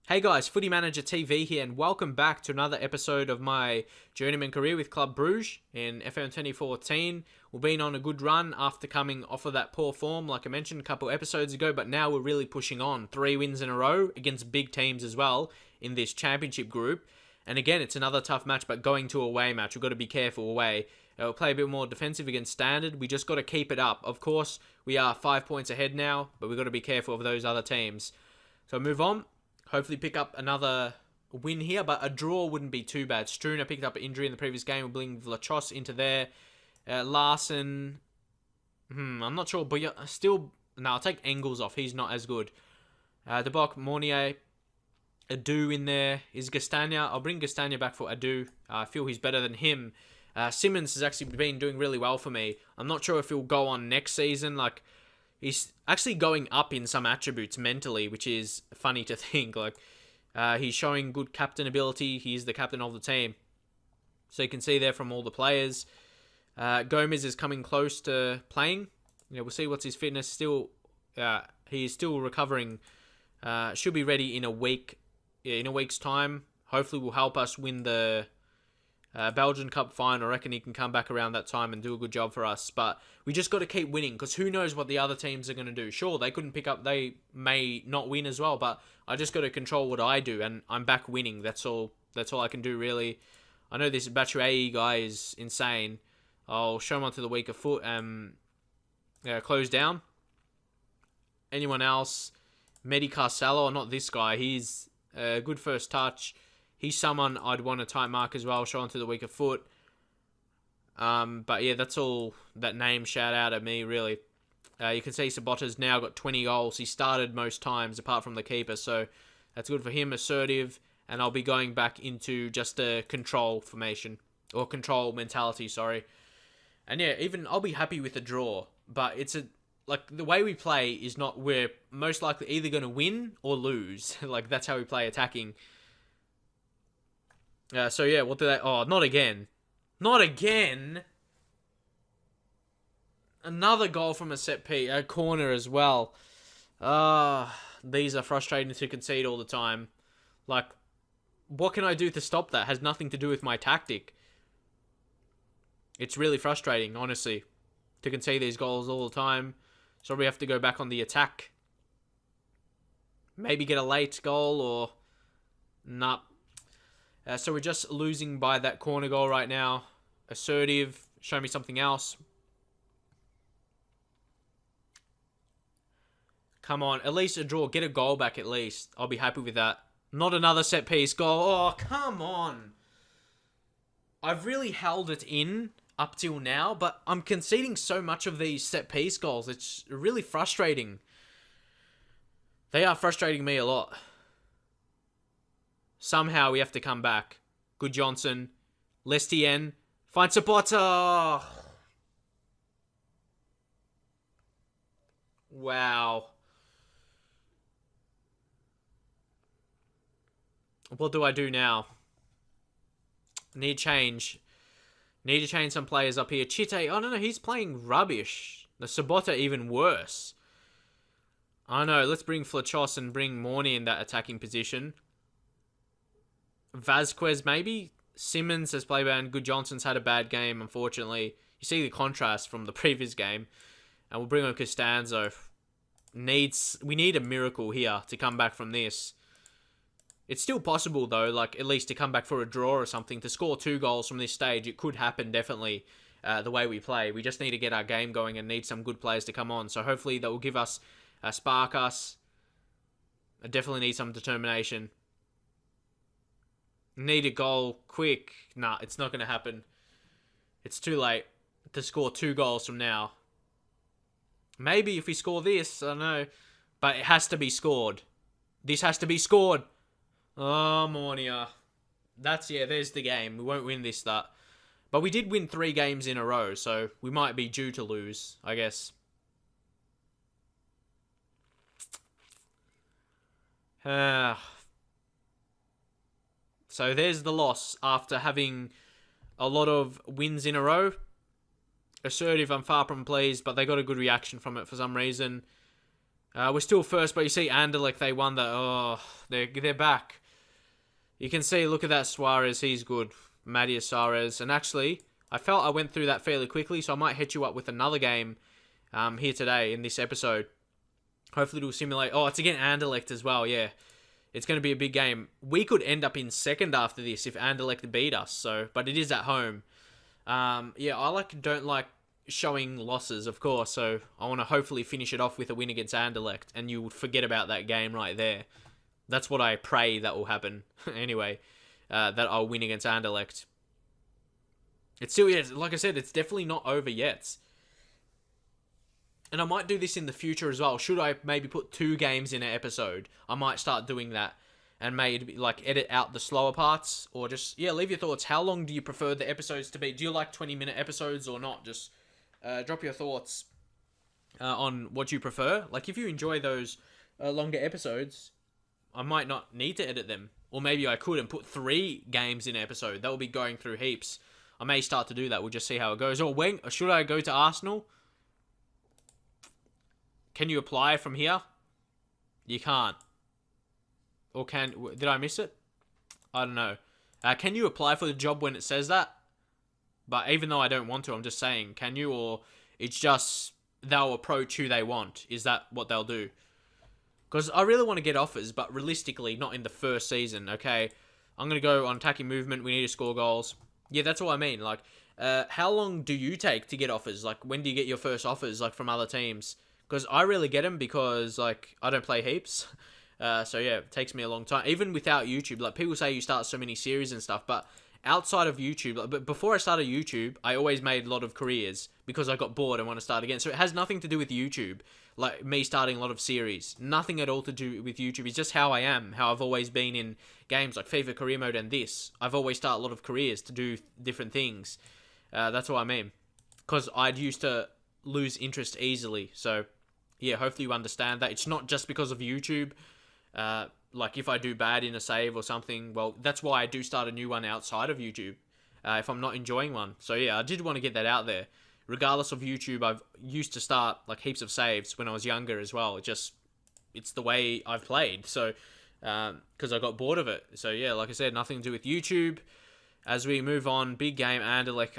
Hey guys, Footy Manager TV here, and welcome back to another episode of my Journeyman career with Club Brugge in FM 2014. We've been on a good run after coming off of that poor form, like I mentioned a couple episodes ago, but now we're really pushing on. 3 wins in a row against big teams as well in this championship group. And again, it's another tough match, but going to a away match, we've got to be careful away. We'll play a bit more defensive against Standard. We just got to keep it up. Of course, we are 5 points ahead now, but we've got to be careful of those other teams. So move on. Hopefully pick up another win here, but a draw wouldn't be too bad. Struner picked up an injury in the previous game. We'll bring Vlachos into there. Larson, I'm not sure, but still, no, I'll take Engels off. He's not as good. De Bock, Mornier, Adu in there. Is Gastagna? I'll bring Gastagna back for Adu. I feel he's better than him. Simmons has actually been doing really well for me. I'm not sure if he'll go on next season. He's actually going up in some attributes mentally, which is funny to think. He's showing good captain ability. He's the captain of the team. So you can see there from all the players. Gomez is coming close to playing. We'll see what's his fitness. Still, he is still recovering. Should be ready in a week. In a week's time. Hopefully will help us win the Belgian Cup final. I reckon he can come back around that time and do a good job for us. But we just got to keep winning, because who knows what the other teams are going to do. Sure, they couldn't pick up. They may not win as well, but I just got to control what I do, and I'm back winning. That's all I can do, really. I know this Batshuayi guy is insane. I'll show him onto the weaker foot and close down. Anyone else? Medi Carcelo, not this guy. He's a good first touch. He's someone I'd want to tight mark as well, show onto the weaker foot. But yeah, that's all that name shout out at me, really. You can see Sabota's now got 20 goals. He started most times, apart from the keeper, so that's good for him. Assertive, and I'll be going back into just a control formation, or control mentality, sorry. And yeah, even I'll be happy with a draw, but the way we play is not, we're most likely either going to win or lose. That's how we play attacking. So yeah, what do they... Oh, not again. Not again! Another goal from a set piece, a corner as well. These are frustrating to concede all the time. What can I do to stop that? Has nothing to do with my tactic. It's really frustrating, honestly, to concede these goals all the time. So we have to go back on the attack. Maybe get a late goal or... Nah. So we're just losing by that corner goal right now. Assertive. Show me something else. Come on. At least a draw. Get a goal back at least. I'll be happy with that. Not another set piece goal. Oh, come on. I've really held it in up till now, but I'm conceding so much of these set piece goals. It's really frustrating. They are frustrating me a lot. Somehow we have to come back. Good Johnson. Lestien. Find Sabota. Wow. What do I do now? Need change. Need to change some players up here. Chite. I don't know. He's playing rubbish. The Sabota even worse. I know. Let's bring Flachos and bring Morny in that attacking position. Vasquez, maybe? Simmons has played bad. Good Johnson's had a bad game, unfortunately. You see the contrast from the previous game. And we'll bring on Costanzo. We need a miracle here to come back from this. It's still possible, though, at least to come back for a draw or something. To score 2 goals from this stage, it could happen, definitely, the way we play. We just need to get our game going and need some good players to come on. So hopefully that will give us, spark us. I definitely need some determination. Need a goal quick. Nah, it's not going to happen. It's too late to score 2 goals from now. Maybe if we score this, I don't know. But it has to be scored. This has to be scored. Oh, Mornia. There's the game. We won't win this, that. But we did win 3 games in a row, so we might be due to lose, I guess. So there's the loss after having a lot of wins in a row. Assertive, I'm far from pleased, but they got a good reaction from it for some reason. We're still first, but you see Anderlecht, they won that. Oh, they're back. You can see, look at that Suarez, he's good. Matias Suarez. And actually, I felt I went through that fairly quickly, so I might hit you up with another game here today in this episode. Hopefully it'll simulate... Oh, it's again Anderlecht as well, yeah. It's going to be a big game. We could end up in second after this if Anderlecht beat us, so... But it is at home. Yeah, I don't like showing losses, of course, so I want to hopefully finish it off with a win against Anderlecht, and you would forget about that game right there. That's what I pray that will happen. Anyway, that I'll win against Anderlecht. It's still, yeah, like I said, it's definitely not over yet. And I might do this in the future as well. Should I maybe put 2 games in an episode? I might start doing that and maybe edit out the slower parts, or just, yeah, leave your thoughts. How long do you prefer the episodes to be? Do you like 20-minute episodes or not? Just drop your thoughts on what you prefer. Like, if you enjoy those longer episodes, I might not need to edit them. Or maybe I could and put 3 games in an episode. That will be going through heaps. I may start to do that. We'll just see how it goes. Or should I go to Arsenal? Can you apply from here? You can't. Or did I miss it? I don't know. Can you apply for the job when it says that? But even though I don't want to, I'm just saying, can you? Or it's just they'll approach who they want. Is that what they'll do? Because I really want to get offers, but realistically, not in the first season, okay? I'm going to go on attacking movement. We need to score goals. Yeah, that's what I mean. Like, how long do you take to get offers? Like, when do you get your first offers, like, from other teams? Because I really get them because, like, I don't play heaps. So, yeah, it takes me a long time. Even without YouTube, like, people say you start so many series and stuff, but outside of YouTube, but before I started YouTube, I always made a lot of careers because I got bored and want to start again. So it has nothing to do with YouTube, like me starting a lot of series. Nothing at all to do with YouTube. It's just how I am, how I've always been in games like FIFA Career Mode and this. I've always started a lot of careers to do different things. That's what I mean. Because I'd used to lose interest easily. So, yeah, hopefully you understand that. It's not just because of YouTube. Like, if I do bad in a save or something, well, that's why I do start a new one outside of YouTube, if I'm not enjoying one. So, yeah, I did want to get that out there. Regardless of YouTube, I've used to start, like, heaps of saves when I was younger as well. It's the way I've played, so, because I got bored of it. So, yeah, like I said, nothing to do with YouTube. As we move on, big game, Anderlecht.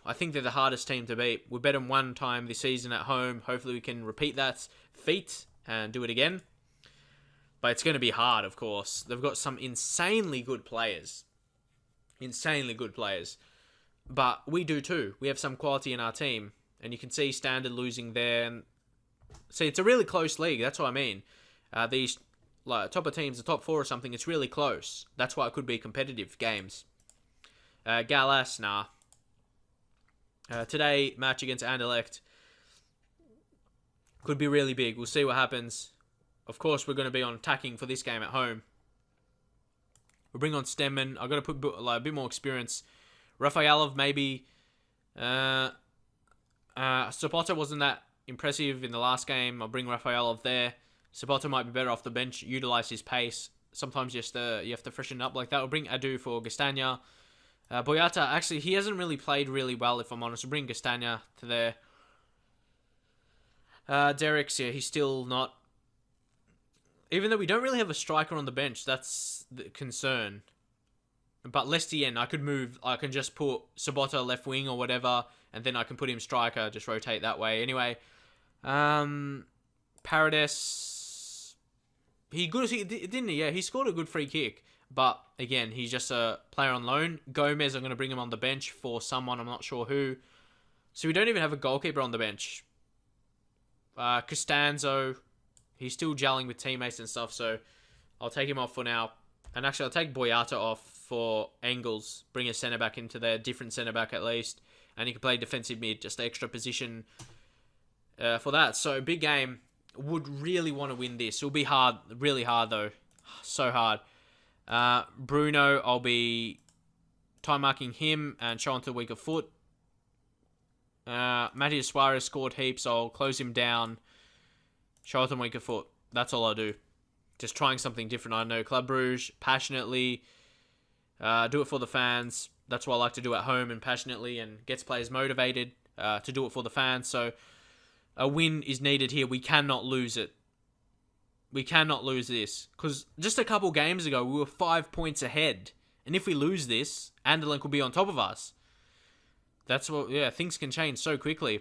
I think they're the hardest team to beat. We bet them 1 time this season at home. Hopefully we can repeat that feat and do it again. But it's going to be hard, of course. They've got some insanely good players. Insanely good players. But we do too. We have some quality in our team. And you can see Standard losing there. And see, it's a really close league. That's what I mean. These top of teams, the top 4 or something, it's really close. That's why it could be competitive games. Gallas, nah. Today, match against Anderlecht. Could be really big. We'll see what happens. Of course, we're going to be on attacking for this game at home. We'll bring on Stemmen. I've got to put a bit more experience. Rafaelov, maybe. Sabota wasn't that impressive in the last game. I'll bring Rafaelov there. Sabota might be better off the bench. Utilize his pace. Sometimes you have to freshen up like that. We'll bring Adu for Gastagna. Boyata, actually, he hasn't really played really well, if I'm honest. We'll bring Gastagna to there. Derek's, yeah, he's still not... Even though we don't really have a striker on the bench, that's the concern. But Lestien, I can just put Sabota left wing or whatever, and then I can put him striker, just rotate that way. Anyway, Paredes, didn't he? Yeah, he scored a good free kick. But, again, he's just a player on loan. Gomez, I'm going to bring him on the bench for someone, I'm not sure who. So we don't even have a goalkeeper on the bench. Costanzo, he's still gelling with teammates and stuff, so I'll take him off for now. And actually, I'll take Boyata off for Engels. Bring a centre-back into there, different centre-back at least. And he can play defensive mid, just extra position for that. So, big game. Would really want to win this. It'll be hard, really hard though. So hard. Bruno, I'll be time marking him and showing to the weaker foot. Matias Suarez scored heaps. I'll close him down. Show him weaker foot. That's all I'll do. Just trying something different. I know Club Brugge, passionately. Do it for the fans. That's what I like to do at home and passionately, and gets players motivated to do it for the fans. So a win is needed here. We cannot lose it. We cannot lose this. Because just a couple games ago, we were 5 points ahead. And if we lose this, Anderlecht will be on top of us. That's what, yeah, things can change so quickly.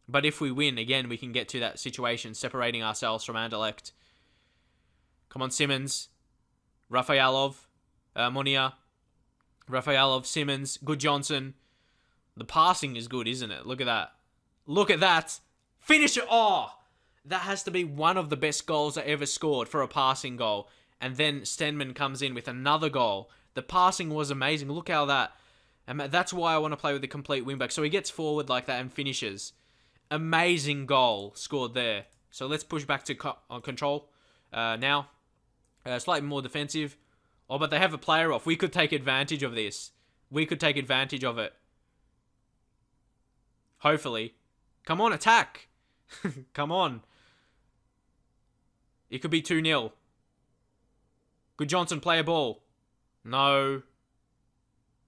But if we win, again, we can get to that situation, separating ourselves from Anderlecht. Come on, Simmons. Rafaelov. Monia. Rafaelov, Simmons. Good Johnson. The passing is good, isn't it? Look at that. Look at that. Finish it. Oh! That has to be one of the best goals I ever scored for a passing goal. And then Stenman comes in with another goal. The passing was amazing. Look how that... And that's why I want to play with the complete wingback. So he gets forward like that and finishes. Amazing goal scored there. So let's push back to control now. Slightly more defensive. Oh, but they have a player off. We could take advantage of this. We could take advantage of it. Hopefully. Come on, attack. Come on. It could be 2-0. Good Johnson, play a ball. No.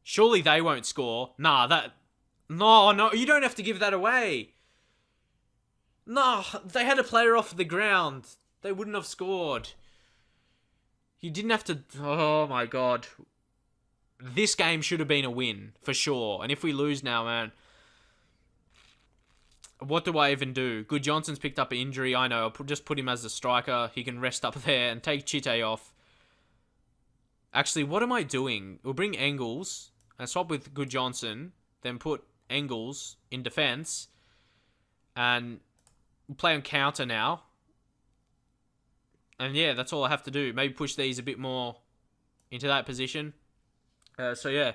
Surely they won't score. Nah, that... No, you don't have to give that away. No, they had a player off the ground. They wouldn't have scored. You didn't have to... Oh, my God. This game should have been a win, for sure. And if we lose now, man... What do I even do? Good Johnson's picked up an injury. I know. I'll just put him as a striker. He can rest up there and take Chite off. Actually, what am I doing? We'll bring Engels and swap with Good Johnson. Then put Engels in defense. And we'll play on counter now. And yeah, that's all I have to do. Maybe push these a bit more into that position. So yeah,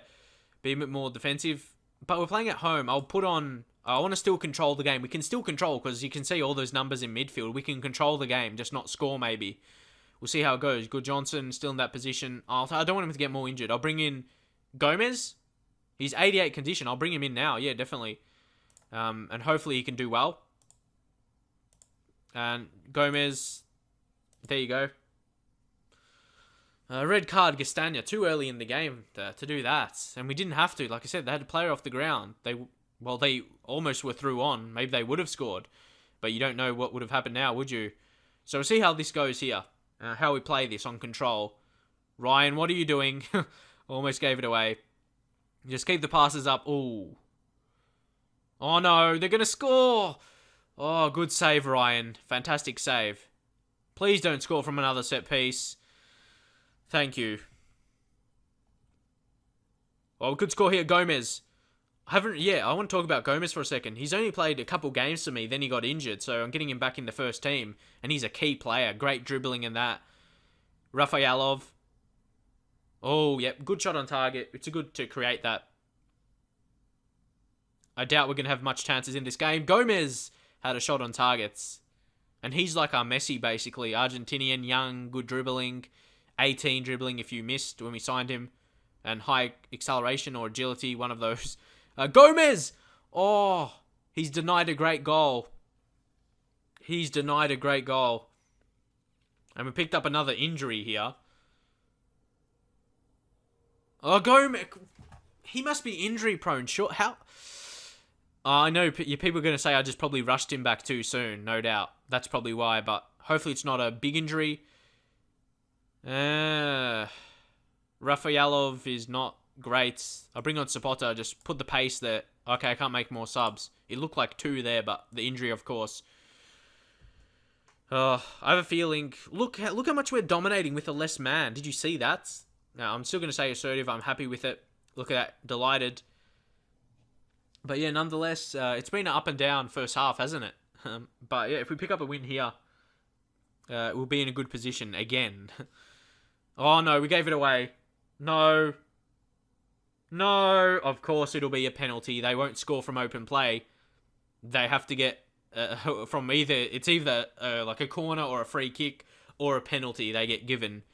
be a bit more defensive. But we're playing at home. I'll put on... I want to still control the game. We can still control because you can see all those numbers in midfield. We can control the game, just not score maybe. We'll see how it goes. Good Johnson still in that position. I don't want him to get more injured. I'll bring in Gomez. He's 88 condition. I'll bring him in now. Yeah, definitely. And hopefully he can do well. And Gomez. There you go. Red card, Gastagna. Too early in the game to do that. And we didn't have to. Like I said, they had a player off the ground. They almost were through on. Maybe they would have scored. But you don't know what would have happened now, would you? So we'll see how this goes here. How we play this on control. Ryan, what are you doing? Almost gave it away. Just keep the passes up. Ooh. Oh no, they're going to score. Oh, good save, Ryan. Fantastic save. Please don't score from another set piece. Thank you. Oh, good score here, Gomez. I want to talk about Gomez for a second. He's only played a couple games for me, then he got injured, so I'm getting him back in the first team, and he's a key player. Great dribbling in that. Rafaelov. Oh, yep, good shot on target. It's good to create that. I doubt we're going to have much chances in this game. Gomez had a shot on targets. And he's like our Messi, basically. Argentinian, young, good dribbling. 18 dribbling if you missed when we signed him. And high acceleration or agility, one of those. Gomez! Oh, he's denied a great goal. He's denied a great goal. And we picked up another injury here. Oh, Gomez! He must be injury prone. Sure, how... I know people are going to say I just probably rushed him back too soon, no doubt. That's probably why, but hopefully it's not a big injury. Rafaelov is not great. I'll bring on Sapota, just put the pace there. Okay, I can't make more subs. It looked like 2 there, but the injury, of course. I have a feeling... Look how much we're dominating with a less man. Did you see that? Now, I'm still going to say assertive. I'm happy with it. Look at that. Delighted. But yeah, nonetheless, it's been an up and down first half, hasn't it? But yeah, if we pick up a win here, we'll be in a good position again. Oh no, we gave it away. No. No, of course it'll be a penalty. They won't score from open play. They have to get from it's either like a corner or a free kick or a penalty they get given.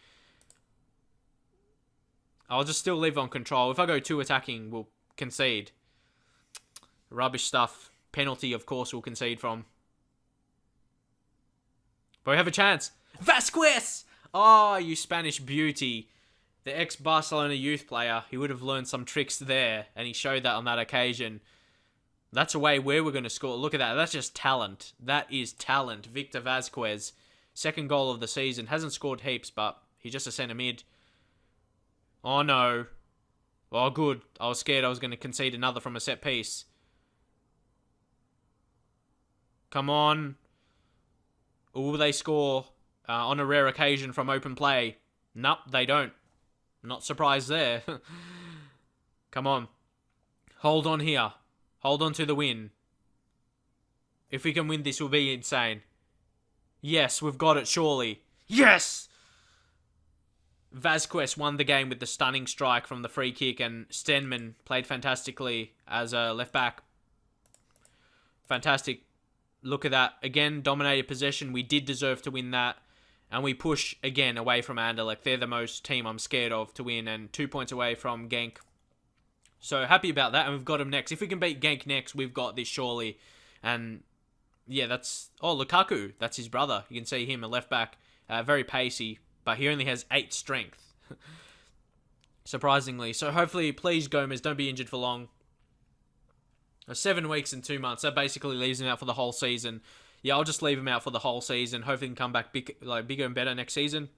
I'll just still live on control. If I go 2 attacking, we'll concede. Rubbish stuff. Penalty, of course, we'll concede from. But we have a chance. Vasquez! Oh, you Spanish beauty. The ex-Barcelona youth player. He would have learned some tricks there, and he showed that on that occasion. That's a way where we're going to score. Look at that. That's just talent. That is talent. Victor Vasquez. Second goal of the season. Hasn't scored heaps, but he's just a centre mid. Oh no. Oh good. I was scared I was going to concede another from a set piece. Come on. Will they score on a rare occasion from open play? Nope, they don't. Not surprised there. Come on. Hold on here. Hold on to the win. If we can win this, will be insane. Yes, we've got it, surely. Yes! Vasquez won the game with the stunning strike from the free kick, and Stenman played fantastically as a left back. Fantastic. Look at that. Again, dominated possession. We did deserve to win that. And we push, again, away from Anderlecht. They're the most team I'm scared of to win, and 2 points away from Genk. So, happy about that, and we've got them next. If we can beat Genk next, we've got this, surely. And, yeah, that's... Oh, Lukaku. That's his brother. You can see him, a left back. Very pacey, but he only has 8 strength. Surprisingly. So, hopefully, please, Gomez, don't be injured for long. 7 weeks and 2 months. That basically leaves him out for the whole season. Yeah, I'll just leave him out for the whole season. Hopefully he can come back bigger and better next season.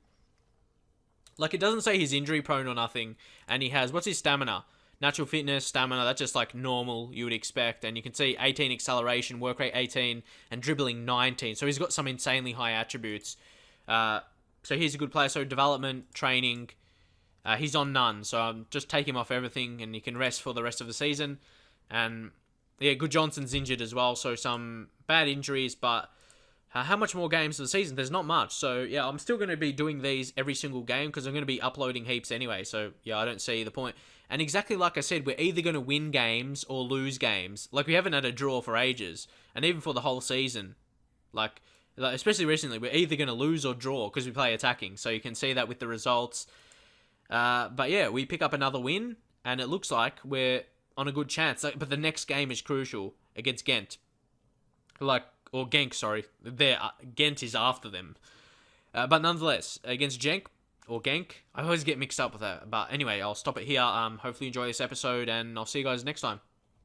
Like, it doesn't say he's injury prone or nothing. And he has... What's his stamina? Natural fitness, stamina, that's just like normal, you would expect. And you can see 18 acceleration, work rate 18, and dribbling 19. So he's got some insanely high attributes. So he's a good player. So development, training, he's on none. So just take him off everything and he can rest for the rest of the season. And yeah, Good Johnson's injured as well. So some bad injuries, but how much more games of the season? There's not much. So yeah, I'm still going to be doing these every single game because I'm going to be uploading heaps anyway. So yeah, I don't see the point. And exactly like I said, we're either going to win games or lose games. Like, we haven't had a draw for ages. And even for the whole season. Like especially recently, we're either going to lose or draw because we play attacking. So you can see that with the results. But yeah, we pick up another win. And it looks like we're on a good chance. But the next game is crucial against Ghent. Or Genk, sorry. Ghent is after them. But nonetheless, against Genk, or Genk. I always get mixed up with that. But anyway, I'll stop it here. Hopefully you enjoy this episode, and I'll see you guys next time.